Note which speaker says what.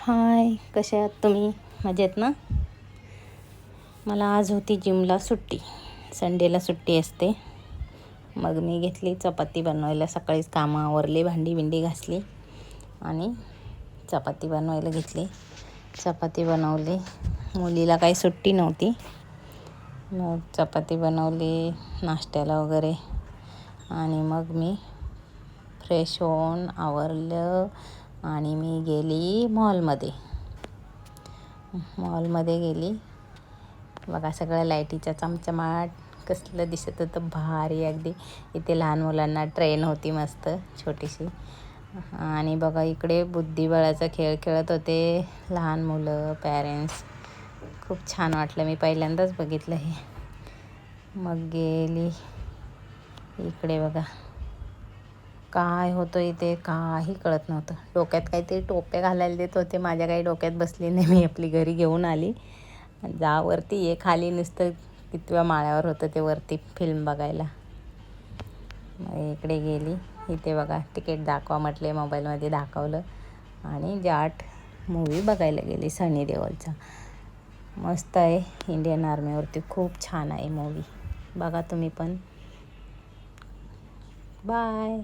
Speaker 1: हाय, कसे आहात तुम्ही? मजेत ना? मला आज होती जिमला सुट्टी. संडेला सुट्टी असते. मग मी घेतली चपाती बनवायला. सकाळीच कामं आवरली, भांडी बिंडी घासली आणि चपाती बनवायला घेतली. चपाती बनवली. मुलीला काही सुट्टी नव्हती. मग चपाती बनवली नाश्त्याला वगैरे आणि मग मी फ्रेश होऊन आवरलं आणि मी गेली मॉलमध्ये गेली. बघा सगळं लाईटीचा चमचमाट कसलं दिसत होतं, भारी अगदी. इथे लहान मुलांना ट्रेन होती मस्त छोटीशी. आणि बघा इकडे बुद्धिबळाचा खेळ खेळत होते लहान मुलं, पॅरेंट्स. खूप छान वाटलं, मी पहिल्यांदाच बघितलं हे. मग गेली इकडे, बघा काय होतं इथे काही कळत नव्हतं. डोक्यात काहीतरी टोप्या घालायला देत होते, माझ्या काही डोक्यात बसली नाही. मी आपली घरी घेऊन आली. जा वरती ये, खाली नुसतं कितव्या माळ्यावर होतं ते वरती फिल्म बघायला. मग इकडे गेली. इथे बघा तिकीट दाखवा म्हटले, मोबाईलमध्ये दाखवलं आणि जाट मूवी बघायला गेली सनी देओलचा. मस्त आहे, इंडियन आर्मीवरती खूप छान आहे मूवी. बघा तुम्ही पण. बाय.